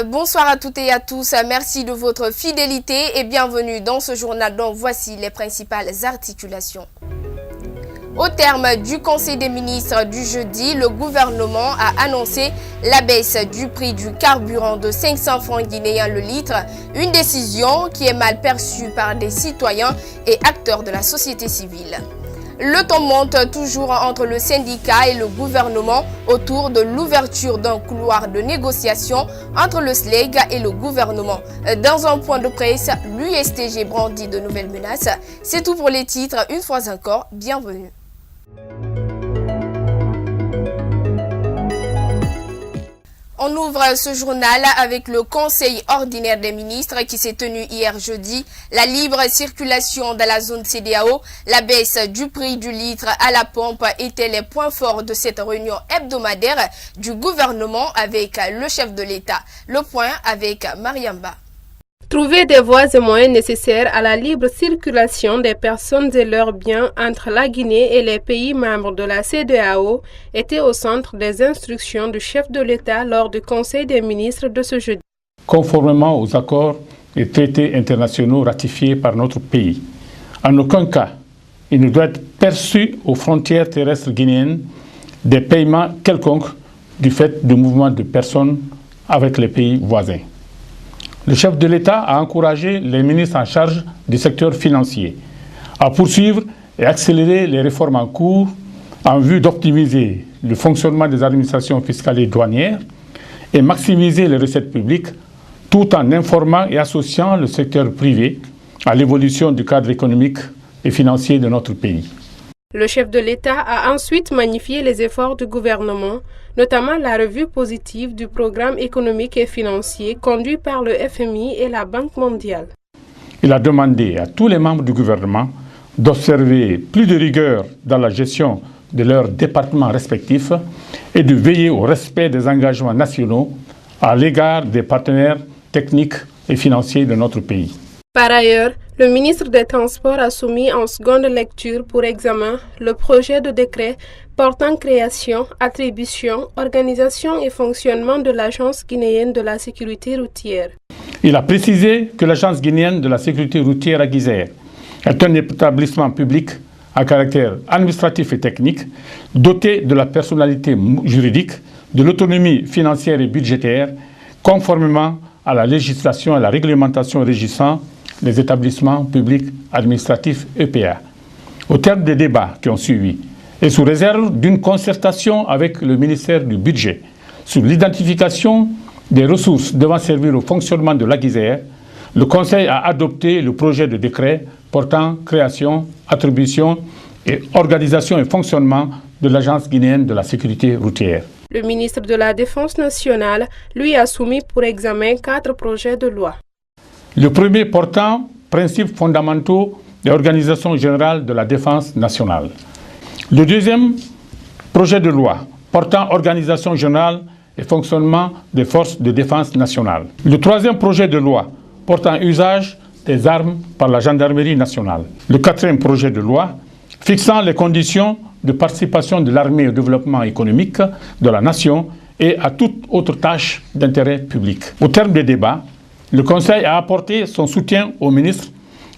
Bonsoir à toutes et à tous, merci de votre fidélité et bienvenue dans ce journal dont voici les principales articulations. Au terme du Conseil des ministres du jeudi, le gouvernement a annoncé la baisse du prix du carburant de 500 francs guinéens le litre, une décision qui est mal perçue par des citoyens et acteurs de la société civile. Le ton monte toujours entre le syndicat et le gouvernement autour de l'ouverture d'un couloir de négociation entre le SLEG et le gouvernement. Dans un point de presse, l'USTG brandit de nouvelles menaces. C'est tout pour les titres. Une fois encore, bienvenue. On ouvre ce journal avec le Conseil ordinaire des ministres qui s'est tenu hier jeudi. La libre circulation dans la zone CEDEAO, la baisse du prix du litre à la pompe étaient les points forts de cette réunion hebdomadaire du gouvernement avec le chef de l'État. Le point avec Mariamba. Trouver des voies et moyens nécessaires à la libre circulation des personnes et leurs biens entre la Guinée et les pays membres de la CEDEAO était au centre des instructions du chef de l'État lors du Conseil des ministres de ce jeudi. Conformément aux accords et traités internationaux ratifiés par notre pays, en aucun cas, il ne doit être perçu aux frontières terrestres guinéennes des paiements quelconques du fait de mouvements de personnes avec les pays voisins. Le chef de l'État a encouragé les ministres en charge du secteur financier à poursuivre et accélérer les réformes en cours en vue d'optimiser le fonctionnement des administrations fiscales et douanières et maximiser les recettes publiques tout en informant et associant le secteur privé à l'évolution du cadre économique et financier de notre pays. Le chef de l'État a ensuite magnifié les efforts du gouvernement, notamment la revue positive du programme économique et financier conduit par le FMI et la Banque mondiale. Il a demandé à tous les membres du gouvernement d'observer plus de rigueur dans la gestion de leurs départements respectifs et de veiller au respect des engagements nationaux à l'égard des partenaires techniques et financiers de notre pays. Par ailleurs, le ministre des Transports a soumis en seconde lecture pour examen le projet de décret portant création, attribution, organisation et fonctionnement de l'Agence guinéenne de la sécurité routière. Il a précisé que l'Agence guinéenne de la sécurité routière à Guizère est un établissement public à caractère administratif et technique, doté de la personnalité juridique, de l'autonomie financière et budgétaire, conformément à la législation et la réglementation régissant les établissements publics administratifs EPA. Au terme des débats qui ont suivi, et sous réserve d'une concertation avec le ministère du Budget sur l'identification des ressources devant servir au fonctionnement de la Guizère, le Conseil a adopté le projet de décret portant création, attribution et organisation et fonctionnement de l'Agence guinéenne de la sécurité routière. Le ministre de la Défense nationale lui a soumis pour examen 4 projets de loi. Le premier portant principes fondamentaux de l'Organisation générale de la défense nationale. Le deuxième projet de loi portant organisation générale et fonctionnement des forces de défense nationale. Le troisième projet de loi portant usage des armes par la gendarmerie nationale. Le quatrième projet de loi fixant les conditions de participation de l'armée au développement économique de la nation et à toute autre tâche d'intérêt public. Au terme des débats, le Conseil a apporté son soutien au ministre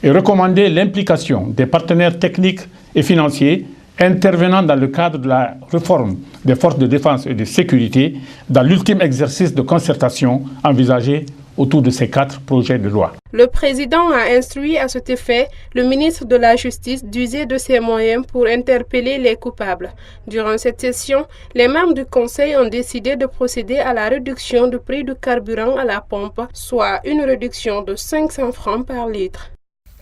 et recommandé l'implication des partenaires techniques et financiers intervenant dans le cadre de la réforme des forces de défense et de sécurité dans l'ultime exercice de concertation envisagé autour de ces 4 projets de loi. Le président a instruit à cet effet le ministre de la Justice d'user de ses moyens pour interpeller les coupables. Durant cette session, les membres du Conseil ont décidé de procéder à la réduction du prix du carburant à la pompe, soit une réduction de 500 francs par litre.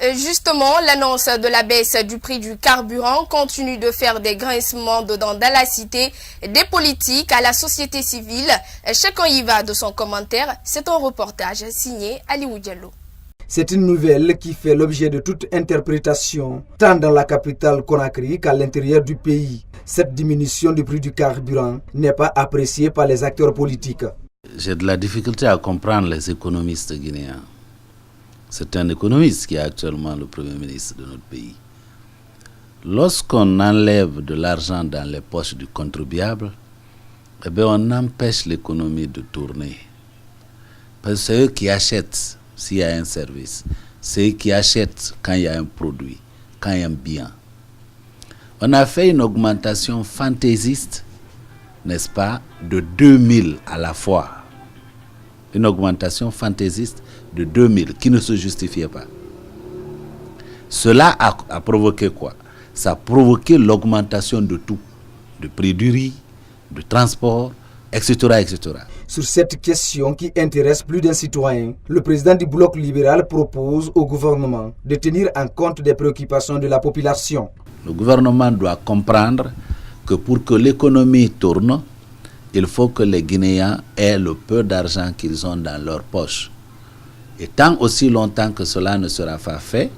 Justement, l'annonce de la baisse du prix du carburant continue de faire des grincements de dents dans la cité, des politiques à la société civile. Chacun y va de son commentaire. C'est un reportage signé Aliou Diallo. C'est une nouvelle qui fait l'objet de toute interprétation, tant dans la capitale Conakry qu'à l'intérieur du pays. Cette diminution du prix du carburant n'est pas appréciée par les acteurs politiques. J'ai de la difficulté à comprendre les économistes guinéens. C'est un économiste qui est actuellement le Premier ministre de notre pays. Lorsqu'on enlève de l'argent dans les poches du contribuable, on empêche l'économie de tourner. Parce que c'est eux qui achètent s'il y a un service. C'est eux qui achètent quand il y a un produit, quand il y a un bien. On a fait une augmentation fantaisiste, n'est-ce pas, de 2000 à la fois. Une augmentation fantaisiste de 2000 qui ne se justifiait pas. Cela a provoqué quoi? Ça a provoqué l'augmentation de tout, du prix du riz, du transport, etc., etc. Sur cette question qui intéresse plus d'un citoyen, le président du bloc libéral propose au gouvernement de tenir en compte des préoccupations de la population. Le gouvernement doit comprendre que pour que l'économie tourne, il faut que les Guinéens aient le peu d'argent qu'ils ont dans leur poche. Et tant aussi longtemps que cela ne sera pas fait,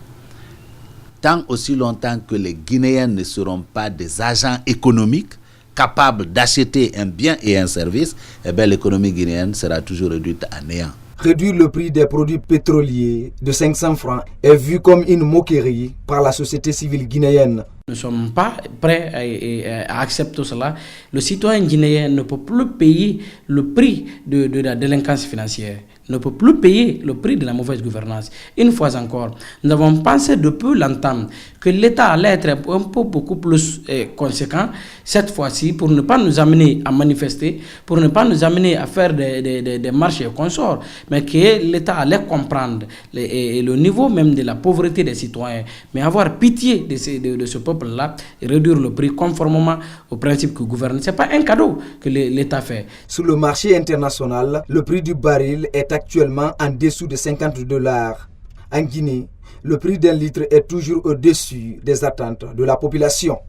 tant aussi longtemps que les Guinéens ne seront pas des agents économiques capables d'acheter un bien et un service, eh bien l'économie guinéenne sera toujours réduite à néant. Réduire le prix des produits pétroliers de 500 francs est vu comme une moquerie par la société civile guinéenne. Nous ne sommes pas prêts à accepter cela. Le citoyen guinéen ne peut plus payer le prix de la délinquance financière, ne peut plus payer le prix de la mauvaise gouvernance. Une fois encore, nous avons pensé depuis longtemps que l'État allait être un peu beaucoup plus conséquent cette fois-ci pour ne pas nous amener à manifester, pour ne pas nous amener à faire des marches et consorts, mais que l'État allait comprendre le niveau même de la pauvreté des citoyens, mais avoir pitié de ce peuple-là et réduire le prix conformément aux principes qui gouvernent. Ce n'est pas un cadeau que l'État fait. Sur le marché international, le prix du baril est actuellement en dessous de $50. En Guinée, le prix d'un litre est toujours au-dessus des attentes de la population.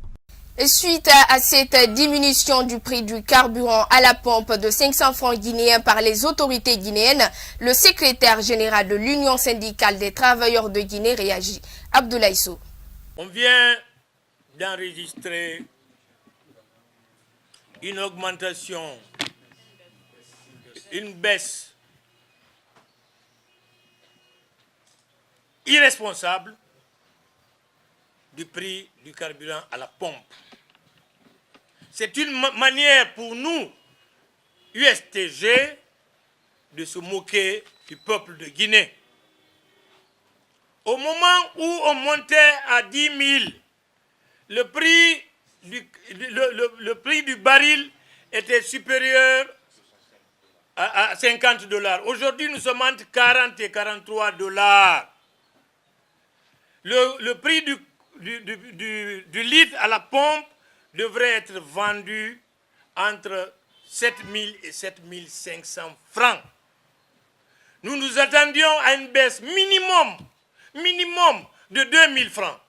Suite à cette diminution du prix du carburant à la pompe de 500 francs guinéens par les autorités guinéennes, le secrétaire général de l'Union syndicale des travailleurs de Guinée réagit. Abdoulaye Sow. On vient d'enregistrer une augmentation, une baisse irresponsable du prix du carburant à la pompe. C'est une manière pour nous, USTG, de se moquer du peuple de Guinée. Au moment où on montait à 10 000, le prix du baril était supérieur à $50. Aujourd'hui, nous sommes entre 40 et $43. Le prix du litre à la pompe devrait être vendu entre 7 000 et 7 500 francs. Nous nous attendions à une baisse minimum de 2 000 francs.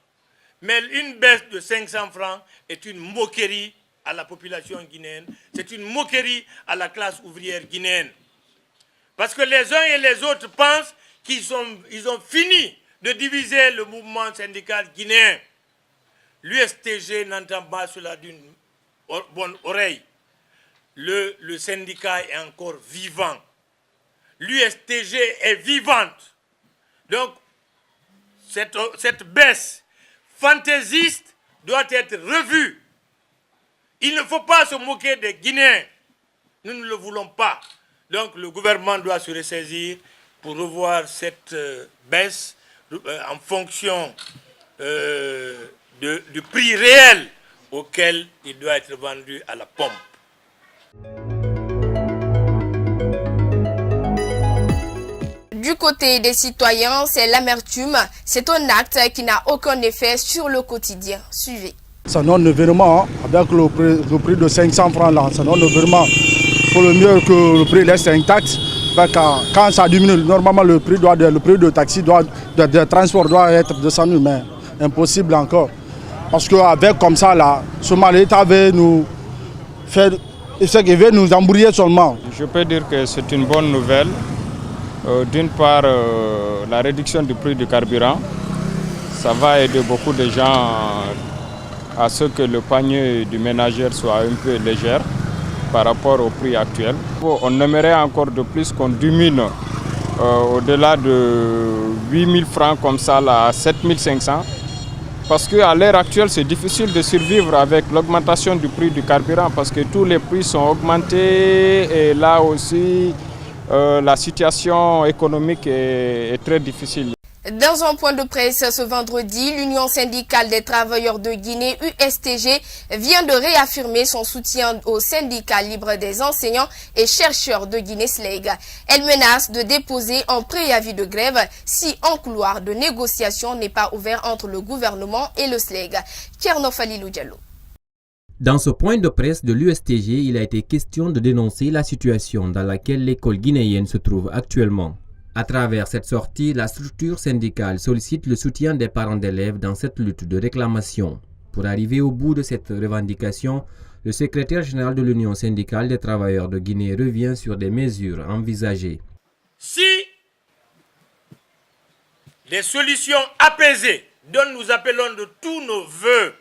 Mais une baisse de 500 francs est une moquerie à la population guinéenne. C'est une moquerie à la classe ouvrière guinéenne. Parce que les uns et les autres pensent qu'ils ont fini de diviser le mouvement syndical guinéen. L'USTG n'entend pas cela d'une bonne oreille. Le syndicat est encore vivant. L'USTG est vivante. Donc, cette baisse fantaisiste doit être revue. Il ne faut pas se moquer des Guinéens. Nous ne le voulons pas. Donc, le gouvernement doit se ressaisir pour revoir cette baisse en fonction du prix réel auquel il doit être vendu à la pompe. Du côté des citoyens, c'est l'amertume. C'est un acte qui n'a aucun effet sur le quotidien. Suivez. C'est un événement avec le prix de 500 francs là. C'est un événement pour le mieux que le prix reste intact. Quand ça diminue, normalement le prix de taxi, de transport doit être descendu, mais impossible encore. Parce qu'avec comme ça là, seulement l'État veut nous faire ce qu'il veut nous embrouiller seulement. Je peux dire que c'est une bonne nouvelle. D'une part, la réduction du prix du carburant, ça va aider beaucoup de gens à ce que le panier du ménagère soit un peu léger par rapport au prix actuel. On aimerait encore de plus qu'on diminue au-delà de 8 000 francs comme ça là, à 7 500. Parce qu'à l'heure actuelle, c'est difficile de survivre avec l'augmentation du prix du carburant parce que tous les prix sont augmentés et là aussi, la situation économique est très difficile. Dans un point de presse ce vendredi, l'Union syndicale des travailleurs de Guinée, USTG, vient de réaffirmer son soutien au syndicat libre des enseignants et chercheurs de Guinée-SLEG. Elle menace de déposer un préavis de grève si un couloir de négociation n'est pas ouvert entre le gouvernement et le SLEG. Kierno Falilou Diallo. Dans ce point de presse de l'USTG, il a été question de dénoncer la situation dans laquelle l'école guinéenne se trouve actuellement. À travers cette sortie, la structure syndicale sollicite le soutien des parents d'élèves dans cette lutte de réclamation. Pour arriver au bout de cette revendication, le secrétaire général de l'Union syndicale des travailleurs de Guinée revient sur des mesures envisagées. Si des solutions apaisées, dont nous appelons de tous nos voeux,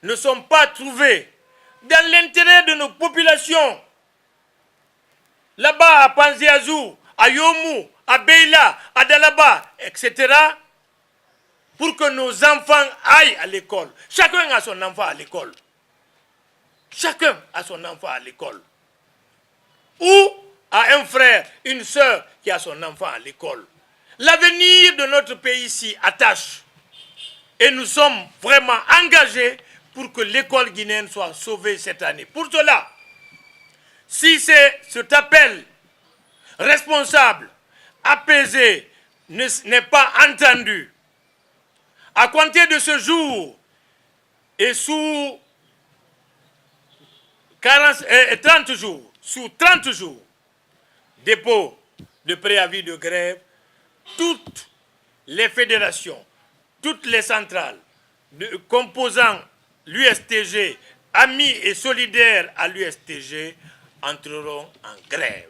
ne sont pas trouvées dans l'intérêt de nos populations, là-bas à Panziazou, à Yomu, à Beila, à Dalaba, etc., pour que nos enfants aillent à l'école. Chacun a son enfant à l'école. Chacun a son enfant à l'école. Ou a un frère, une soeur qui a son enfant à l'école. L'avenir de notre pays s'y attache. Et nous sommes vraiment engagés pour que l'école guinéenne soit sauvée cette année. Pour cela, si cet appel responsable, apaisé, n'est pas entendu, à compter de ce jour et sous 30 jours, dépôt de préavis de grève, toutes les fédérations, toutes les centrales composant l'USTG, amis et solidaires à l'USTG, entreront en grève.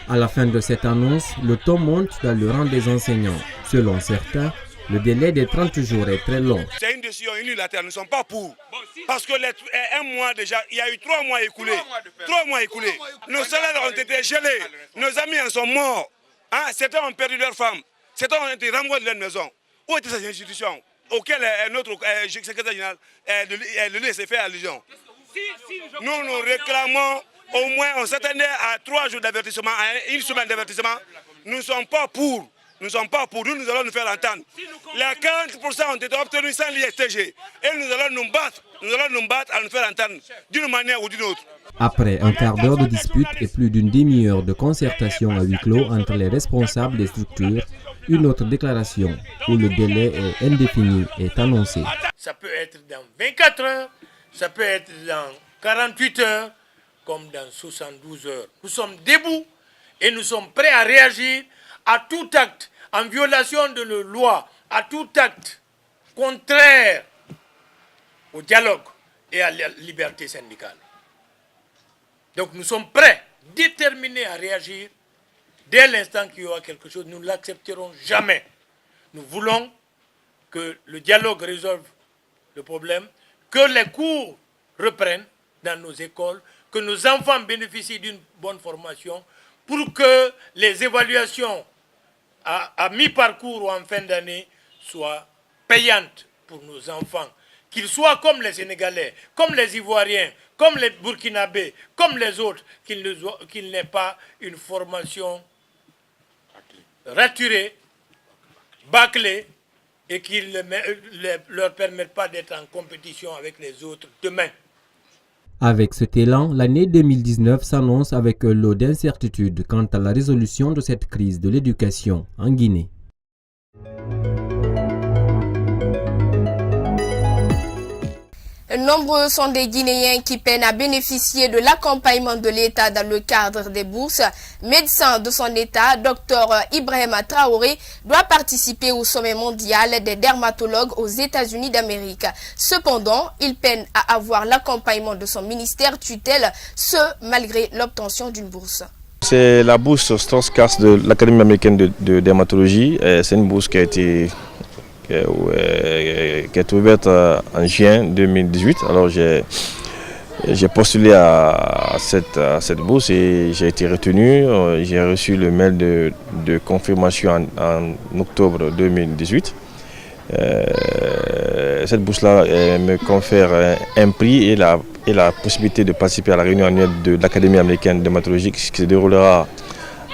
À la fin de cette annonce, le ton monte dans le rang des enseignants. Selon certains, le délai des 30 jours est très long. C'est une décision unilatérale, nous ne sommes pas pour. Parce que un mois déjà, il y a eu 3 mois écoulés. 3 mois écoulés. Nos salaires ont été gelés. Nos amis en sont morts. Hein? Certains ont perdu leurs femmes. Certains ont été renvoyés de leur maison. Où étaient ces institutions auxquelles notre secrétaire général de l'USC fait allusion? Nous réclamons au moins, on s'attendait à 3 jours d'avertissement, à 1 semaine d'avertissement. Nous ne sommes pas pour. Nous ne sommes pas pour. Nous allons nous faire entendre. Les 40% ont été obtenus sans l'ISTG. Et nous allons nous battre à nous faire entendre d'une manière ou d'une autre. Après un quart d'heure de dispute et plus d'une demi-heure de concertation à huis clos entre les responsables des structures, une autre déclaration où le délai est indéfini est annoncée. Ça peut être dans 24 heures, ça peut être dans 48 heures, comme dans 72 heures. Nous sommes debout et nous sommes prêts à réagir à tout acte en violation de nos lois, à tout acte contraire au dialogue et à la liberté syndicale. Donc nous sommes prêts, déterminés à réagir. Dès l'instant qu'il y aura quelque chose, nous ne l'accepterons jamais. Nous voulons que le dialogue résolve le problème, que les cours reprennent dans nos écoles, que nos enfants bénéficient d'une bonne formation, pour que les évaluations à mi-parcours ou en fin d'année soient payantes pour nos enfants. Qu'ils soient comme les Sénégalais, comme les Ivoiriens, comme les Burkinabés, comme les autres, qu'ils n'aient pas une formation raturée, bâclée, et qui ne leur permettent pas d'être en compétition avec les autres demain. Avec cet élan, l'année 2019 s'annonce avec un lot d'incertitudes quant à la résolution de cette crise de l'éducation en Guinée. Nombreux sont des Guinéens qui peinent à bénéficier de l'accompagnement de l'État dans le cadre des bourses. Médecin de son État, Dr Ibrahima Traoré, doit participer au sommet mondial des dermatologues aux États-Unis d'Amérique. Cependant, il peine à avoir l'accompagnement de son ministère tutelle, ce malgré l'obtention d'une bourse. C'est la bourse Strauss-Kahn de l'Académie américaine de dermatologie. C'est une bourse qui est ouverte en juin 2018. Alors j'ai postulé à cette bourse et j'ai été retenu. J'ai reçu le mail de confirmation en octobre 2018. Cette bourse-là me confère un prix et la possibilité de participer à la réunion annuelle de l'Académie américaine de dermatologie qui se déroulera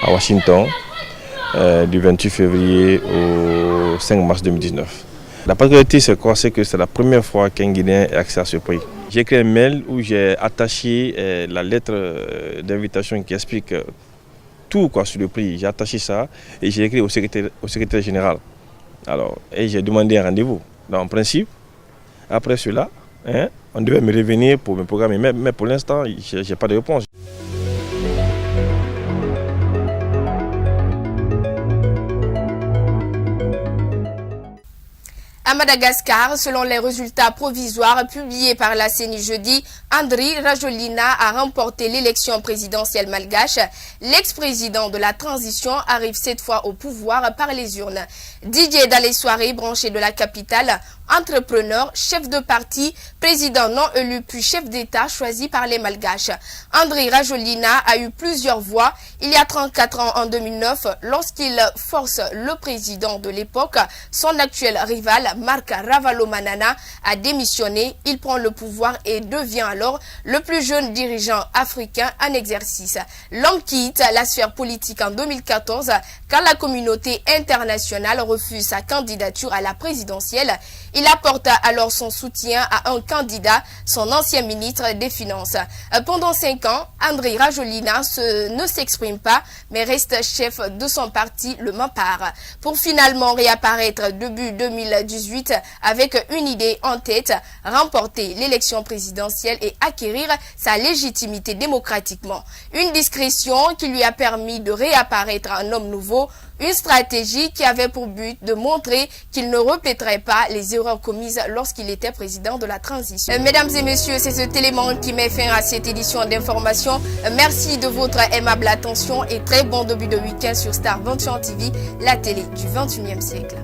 à Washington du 28 février au 5 mars 2019. La particularité, c'est quoi? C'est que c'est la première fois qu'un Guinéen ait accès à ce prix. J'ai écrit un mail où j'ai attaché la lettre d'invitation qui explique tout sur le prix. J'ai attaché ça et j'ai écrit au secrétaire général. Alors, et j'ai demandé un rendez-vous. En principe, après cela, on devait me revenir pour me programmer. Mais pour l'instant, je n'ai pas de réponse. À Madagascar, selon les résultats provisoires publiés par la CENI jeudi, Andry Rajoelina a remporté l'élection présidentielle malgache. L'ex-président de la transition arrive cette fois au pouvoir par les urnes. Didier Dalé-Soiré, branché de la capitale, entrepreneur, chef de parti, président non élu puis chef d'État choisi par les Malgaches. Andry Rajoelina a eu plusieurs voix il y a 34 ans en 2009 lorsqu'il force le président de l'époque, son actuel rival Marc Ravalomanana, à démissionner. Il prend le pouvoir et devient alors le plus jeune dirigeant africain en exercice. L'homme quitte la sphère politique en 2014 quand la communauté internationale refuse sa candidature à la présidentielle. Il apporte alors son soutien à un candidat, son ancien ministre des Finances. Pendant 5 ans, Andry Rajoelina ne s'exprime pas, mais reste chef de son parti, le Mampar, pour finalement réapparaître début 2018 avec une idée en tête, remporter l'élection présidentielle et acquérir sa légitimité démocratiquement. Une discrétion qui lui a permis de réapparaître un homme nouveau, une stratégie qui avait pour but de montrer qu'il ne répéterait pas les erreurs commises lorsqu'il était président de la transition. Mesdames et messieurs, c'est cet élément qui met fin à cette édition d'information. Merci de votre aimable attention et très bon début de week-end sur Star 21 TV, la télé du 21e siècle.